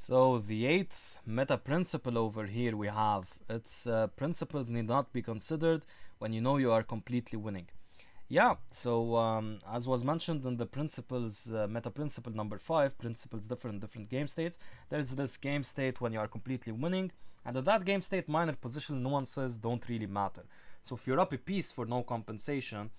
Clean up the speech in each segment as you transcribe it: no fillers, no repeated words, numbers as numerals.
So the eighth meta principle over here we have, its principles need not be considered when you know you are completely winning. Yeah, so as was mentioned in the principles, meta principle number 5, principles differ in different game states, there's this game state when you are completely winning, and in that game state minor positional nuances don't really matter. So if you're up a piece for no compensation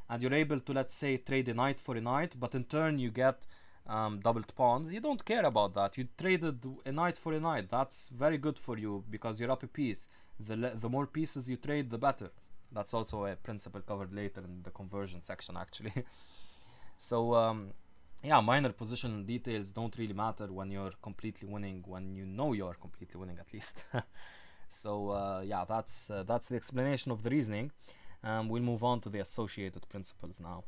and you're able to, let's say, trade a knight for a knight, but in turn you get doubled pawns, you don't care about that. You traded a knight for a knight. That's very good for you because you're up a piece. The more pieces you trade, the better. That's also a principle covered later in the conversion section, actually. So yeah, minor positional details don't really matter when you're completely winning, when you know you're completely winning at least. So yeah, that's the explanation of the reasoning. We'll move on to the associated principles now.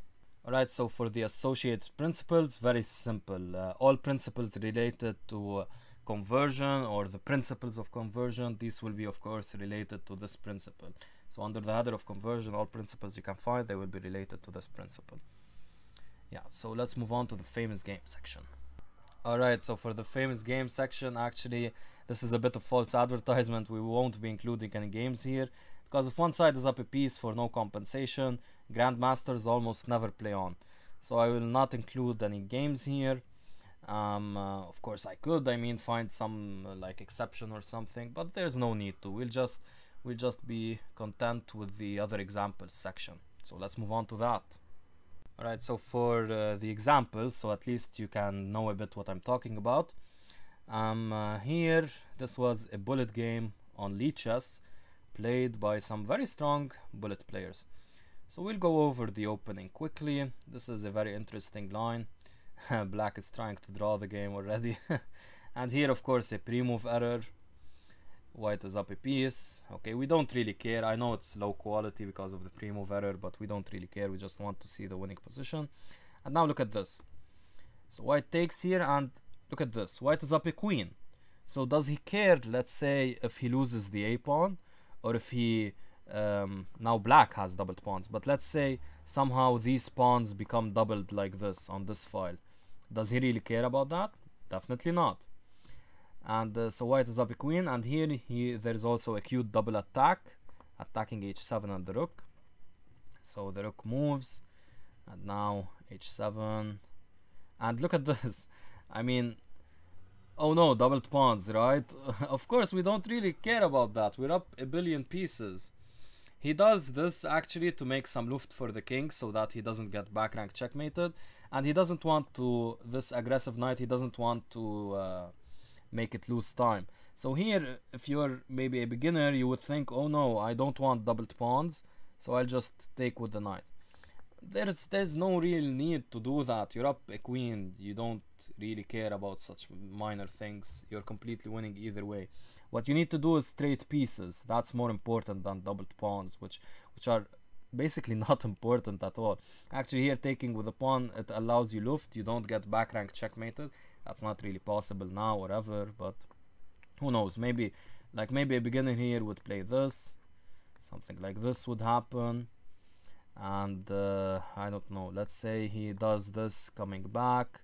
Alright, so for the associated principles, very simple. All principles related to conversion or the principles of conversion, these will be of course related to this principle. So under the header of conversion, all principles you can find, they will be related to this principle. Yeah, so let's move on to the famous game section. Alright, so for the famous game section, actually this is a bit of false advertisement. We won't be including any games here because if one side is up a piece for no compensation, grandmasters almost never play on. So I will not include any games here. Of course I could, find some like exception or something, but there's no need to. We'll just be content with the other examples section. So let's move on to that. Alright, so for the examples, so at least you can know a bit what I'm talking about. Here, this was a bullet game on Lichess, played by some very strong bullet players. So we'll go over the opening quickly. This is a very interesting line. Black is trying to draw the game already. And here, of course, a pre-move error. White is up a piece. Okay, we don't really care. I know it's low quality because of the pre-move error, but we don't really care. We just want to see the winning position. And now look at this. So white takes here, and look at this. White is up a queen. So does he care, let's say, if he loses the a pawn, or if he now black has doubled pawns, but let's say somehow these pawns become doubled like this on this file. Does he really care about that? Definitely not. And so white is up a queen, and here there's also a cute double attack, attacking h7 and the rook. So the rook moves, and now h7, and look at this. Oh no, doubled pawns, right? Of course we don't really care about that. We're up a billion pieces. He does this actually to make some luft for the king so that he doesn't get back rank checkmated, and he doesn't want to, this aggressive knight, he doesn't want to make it lose time. So here, if you're maybe a beginner, you would think, oh no, I don't want doubled pawns, so I'll just take with the knight. There's no real need to do that. You're up a queen, you don't really care about such minor things. You're completely winning either way. What you need to do is trade pieces. That's more important than doubled pawns, which are basically not important at all. Actually here, taking with a pawn, it allows you luft. You don't get back rank checkmated. That's not really possible now or ever, but who knows, maybe a beginner here would play this, something like this would happen. And I don't know, let's say he does this coming back.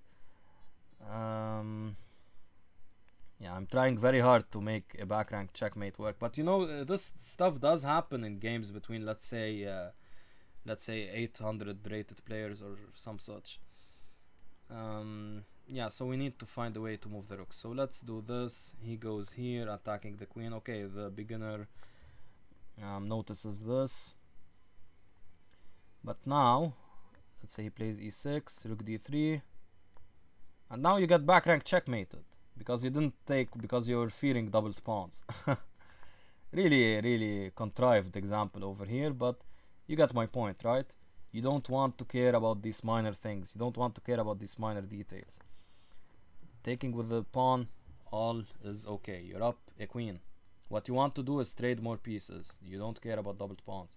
Yeah, I'm trying very hard to make a back rank checkmate work, but you know, this stuff does happen in games between, let's say 800 rated players or some such. Yeah, so we need to find a way to move the rook. So let's do this. He goes here, attacking the queen. Okay, the beginner notices this. But now, let's say he plays e6, rook d3, and now you get back rank checkmated because you didn't take, because you're fearing doubled pawns. Really contrived example over here, but you get my point, right? You don't want to care about these minor things. You don't want to care about these minor details. Taking with the pawn, all is okay. You're up a queen. What you want to do is trade more pieces. You don't care about doubled pawns.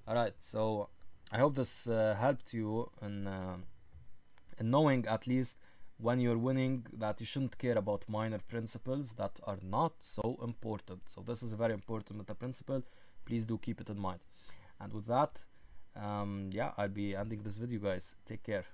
Alright, so I hope this helped you in knowing, at least when you're winning, that you shouldn't care about minor principles that are not so important. So this is a very important meta principle. Please do keep it in mind. And with that, yeah, I'll be ending this video, guys. Take care.